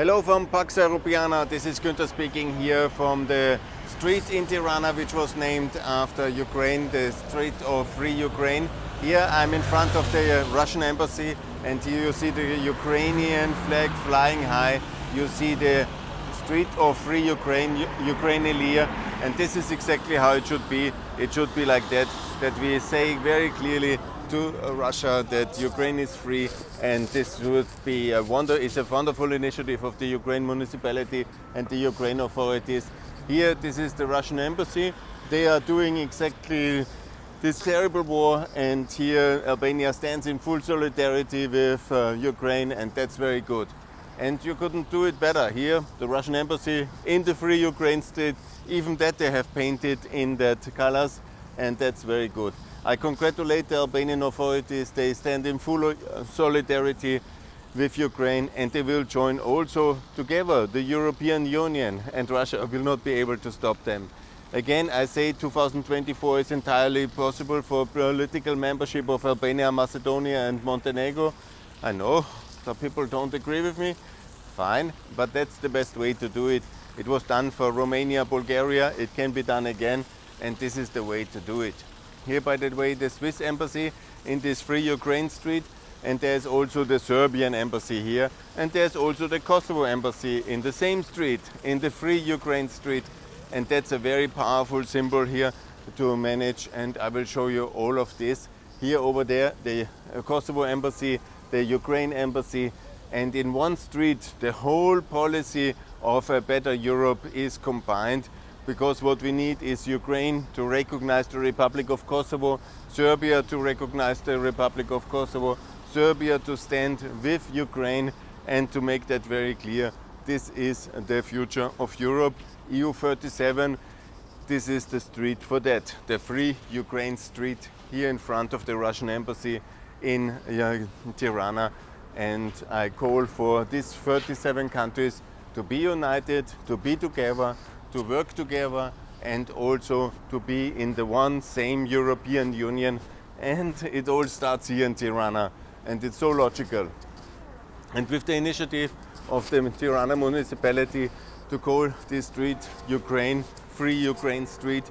Hello from Pax Europiana. This is Günther speaking here from the street in Tirana, which was named after Ukraine, the Street of Free Ukraine. Here I'm in front of the Russian embassy, and here you see the Ukrainian flag flying high. You see the Street of Free Ukraine, Ukraine here, and this is exactly how it should be. It should be like that we say very clearly to Russia that Ukraine is free, and this would be it's a wonderful initiative of the Ukraine municipality and the Ukraine authorities. Here, this is the Russian embassy. They are doing exactly this terrible war, and here Albania stands in full solidarity with Ukraine, and that's very good. And you couldn't do it better. Here, the Russian embassy in the Free Ukraine Street, even that they have painted in that colors, and that's very good. I congratulate the Albanian authorities. They stand in full solidarity with Ukraine, and they will join also together the European Union, and Russia will not be able to stop them. Again, I say 2024 is entirely possible for political membership of Albania, Macedonia and Montenegro. I know some people don't agree with me. Fine, but that's the best way to do it. It was done for Romania, Bulgaria. It can be done again, and this is the way to do it. Here, by the way, the Swiss embassy in this Free Ukraine Street, and there's also the Serbian embassy here, and there's also the Kosovo embassy in the same street, in the Free Ukraine Street, and that's a very powerful symbol here to manage, and I will show you all of this. Here over there, the Kosovo embassy, the Ukraine embassy, and in one street, the whole policy of a better Europe is combined. Because what we need is Ukraine to recognize the Republic of Kosovo, Serbia to recognize the Republic of Kosovo, Serbia to stand with Ukraine, and to make that very clear. This is the future of Europe. EU 37, this is the street for that, the Free Ukraine Street here in front of the Russian embassy in Tirana. And I call for these 37 countries to be united, to be together, to work together, and also to be in the one same European Union. And it all starts here in Tirana, and it's so logical. And with the initiative of the Tirana municipality to call this street Ukraine, Free Ukraine Street,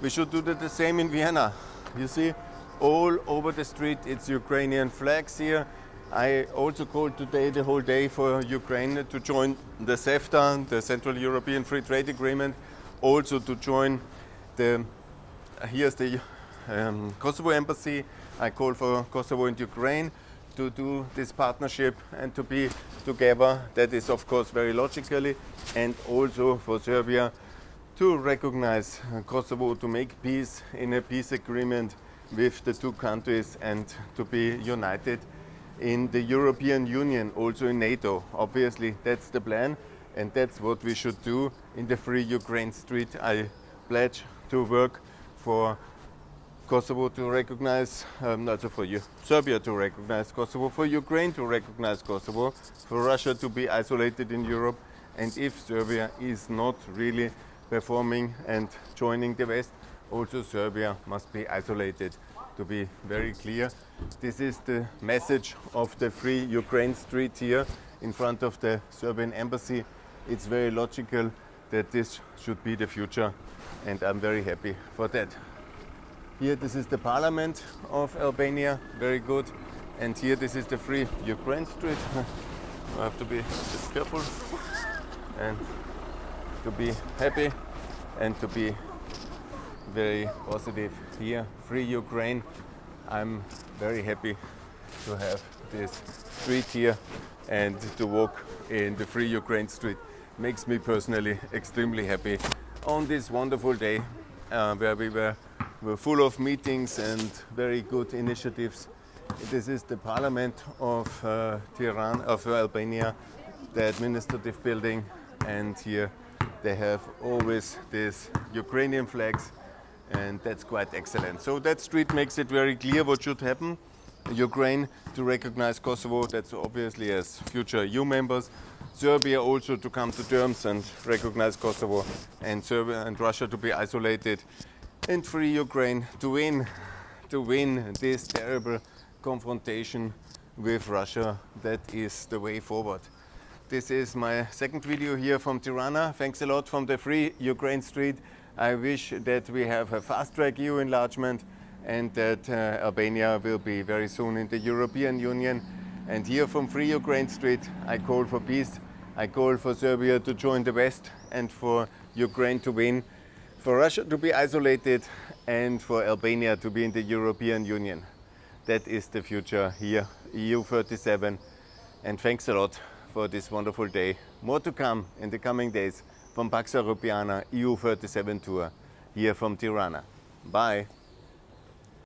we should do the same in Vienna. You see, all over the street it's Ukrainian flags here. I also called today the whole day for Ukraine to join the CEFTA, the Central European Free Trade Agreement, also to join here's the Kosovo embassy. I call for Kosovo and Ukraine to do this partnership and to be together. That is of course very logically, and also for Serbia to recognize Kosovo, to make peace in a peace agreement with the two countries, and to be united in the European Union, also in NATO. Obviously, that's the plan, and that's what we should do in the Free Ukraine Street. I pledge to work for Kosovo to recognize, Serbia to recognize Kosovo, for Ukraine to recognize Kosovo, for Russia to be isolated in Europe, and if Serbia is not really performing and joining the West, also Serbia must be isolated. To be very clear, this is the message of the Free Ukraine Street here in front of the Serbian embassy. It's very logical that this should be the future, and I'm very happy for that. Here, this is the parliament of Albania, very good. And here, this is the Free Ukraine Street. I have to be just careful and to be happy and to be very positive. Here, Free Ukraine. I'm very happy to have this street here, and to walk in the Free Ukraine Street makes me personally extremely happy on this wonderful day where we were full of meetings and very good initiatives. This is the parliament of Tirana, of Albania, the administrative building, and here they have always these Ukrainian flags, and that's quite excellent. So that street makes it very clear what should happen. Ukraine to recognize Kosovo, that's obviously as future EU members. Serbia also to come to terms and recognize Kosovo, and Serbia and Russia to be isolated, and Free Ukraine to win this terrible confrontation with Russia. That is the way forward. This is my second video here from Tirana. Thanks a lot from the Free Ukraine Street. I wish that we have a fast-track EU enlargement and that Albania will be very soon in the European Union. And here from Free Ukraine Street, I call for peace. I call for Serbia to join the West and for Ukraine to win, for Russia to be isolated and for Albania to be in the European Union. That is the future here, EU 37. And thanks a lot for this wonderful day. More to come in the coming days from Pax Europiana EU 37 tour here from Tirana. Bye.